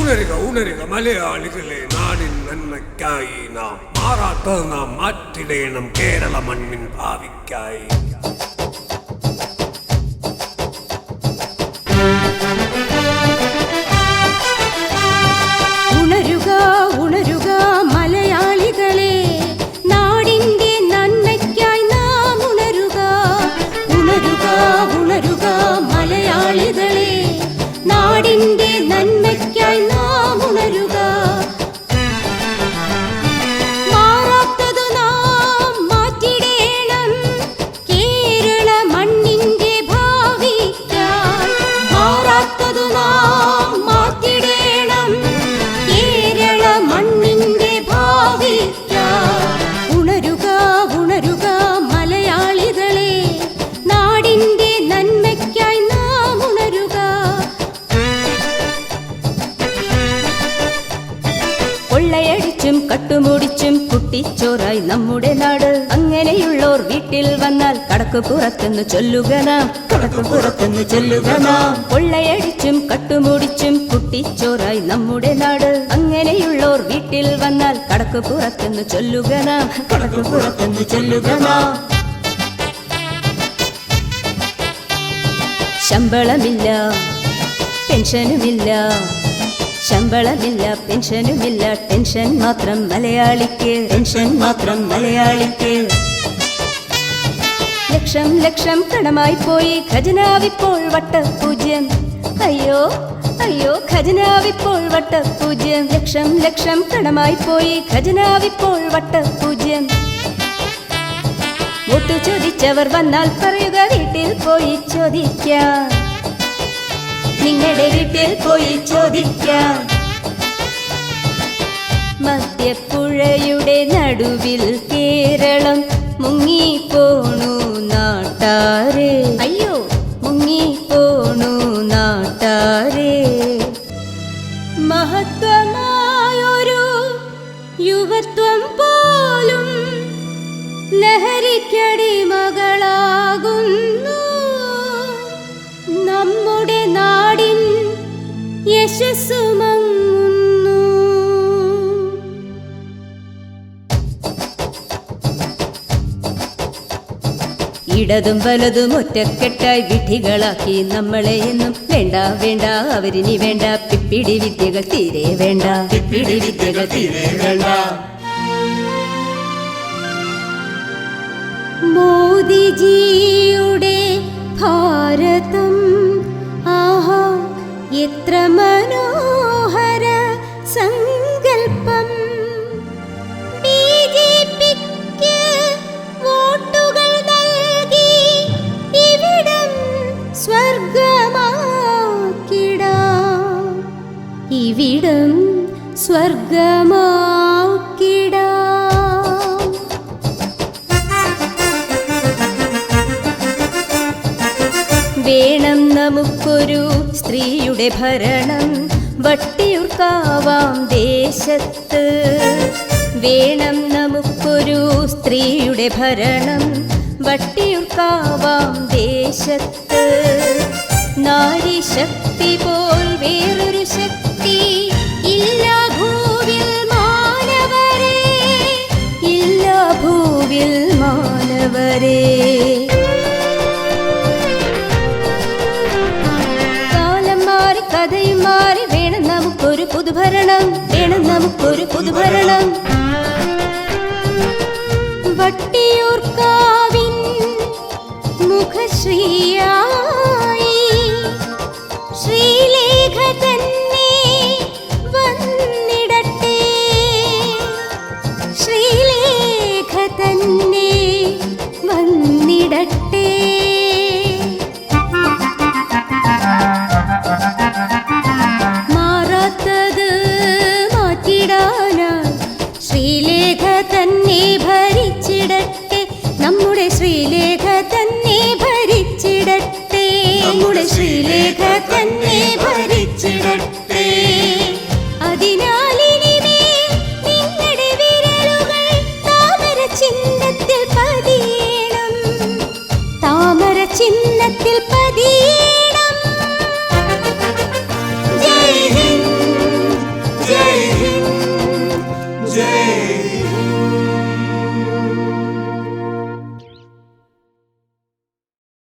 ഉണരുക ഉണരുക മലയാളികളെ, നാടിൻ നന്മയ്ക്കായി നാം മാറാത്ത നാം മാറ്റിടേണം കേരള മണ്ണിൻ ഭാവിക്കായി. ഉണരുക ഉണരുക മലയാളികളെ, നാടിന്റെ നന്മയ്ക്കായി നാം ഉണരുക. ഉണരുക ഉണരുക മലയാളികളെ, നാടിന്റെ നന്മയ്ക്കായി നാം ഉണരുക. മാറാത്തതു നാം മാറ്റിടേണം കേരള മണ്ണിന്റെ ഭാവിക്കായി. മാറാത്തതു നാം മാറ്റിടേണം കേരള മണ്ണിന്റെ ഭാവിക്കായി. ഉണരുക ഉണരുക മലയാളികളെ, നാടിന്റെ നന്മയ്ക്കായി നാം ഉണരുക. കൊള്ളയടിച്ചും കട്ടുമുടിച്ചും കുട്ടിച്ചോറായി നമ്മുടെ നാട്. അങ്ങനെയുള്ളോർ വീട്ടിൽ വന്നാൽ കടക്കു പുറത്തെന്ന് ചൊല്ലുക നാം, കടക്കു പുറത്തെന്ന് ചൊല്ലുക നാം. കൊള്ളയടിച്ചും കട്ടുമുടിച്ചും കുട്ടിച്ചോറായി നമ്മുടെ നാട്. അങ്ങനെയുള്ളോർ വീട്ടിൽ വന്നാൽ കടക്കു പുറത്തെന്ന് ചൊല്ലുക നാം, കടക്കു പുറത്തെന്ന് ചൊല്ലുക നാം. ശമ്പളമില്ല പെൻഷനുമില്ല, ശമ്പളമില്ല പെൻഷനുമില്ല, ടെൻഷൻ മാത്രം മലയാളിക്ക്, ടെൻഷൻ മാത്രം മലയാളിക്ക്. ലക്ഷം ലക്ഷം കടമായി പോയി ഖജനാവിപ്പോൾ വട്ടപൂജ്യം. അയ്യോ അയ്യോ ഖജനാവിപ്പോൾ വട്ടപൂജ്യം. ലക്ഷം ലക്ഷം കടമായി പോയി ഖജനാവിപ്പോൾ വട്ടപൂജ്യം. വോട്ട് ചോദിച്ചവർ വന്നാൽ പറയുക വീട്ടിൽ പോയി ചോദിക്കാം, നിങ്ങളുടെ വീട്ടിൽ പോയി ചോദിക്കാം. മധ്യപ്പുഴയുടെ നടുവിൽ കേരളം മുങ്ങിപ്പോണു നാട്ടാരെ, അയ്യോ മുങ്ങിപ്പോണു നാട്ടാരെ. മഹത്വമായൊരു യുവത്വം പോലും ലഹരിക്കടിമകളാകുന്നു. നമ്മുടെ നാടിൻ യശസ്സു മങ്ങുന്നു. ഇടതും വലതും ഒറ്റക്കെട്ടായി വിധികളാക്കി നമ്മളെ എന്നും. വേണ്ട വേണ്ട അവരിനി വേണ്ട പിപ്പിടി വിദ്യകൾ തീരെ വേണ്ട, പിപ്പിടി വിദ്യകൾ തീരെ വേണ്ട. മോദിജിയുടെ ഭാരതം ആഹാ എത്ര മനോഹര സങ്കൽപ്പം. ബിജെപിക്ക് വോട്ടുകൾ നൽകി ഇവിടം സ്വർഗമാക്കിടാം, ഇവിടം സ്വർഗമാക്കിടാം. വേണം നമുക്കൊരു സ്ത്രീയുടെ ഭരണം, വട്ടിയൂർക്കാവാം ദേശത്ത്. വേണം നമുക്കൊരു സ്ത്രീയുടെ ഭരണം, വട്ടിയൂർക്കാവാം ദേശത്ത്. നാരീശക്തി പോൽ വേറൊരു ശക്തി ഇല്ല ഭൂവിൽ മാനവരെ, ഇല്ല ഭൂവിൽ മാനവരെ. കഥയും മാറി വേണം നമുക്കൊരു പുതുഭരണം, വേണം നമുക്കൊരു പുതുഭരണം. വട്ടിയൂർക്കാവിൻ മുഖശ്രീയായി ശ്രീലേഖ തന്നെ വന്നിടട്ടെ, ശ്രീലേഖ തന്നെ വന്നിടട്ടെ. ശ്രീലേഖ തന്നെ ഭരിച്ചിടട്ടെ, നമ്മുടെ ശ്രീലേഖ തന്നെ ഭരിച്ചിടട്ടെ, നമ്മുടെ ജയ്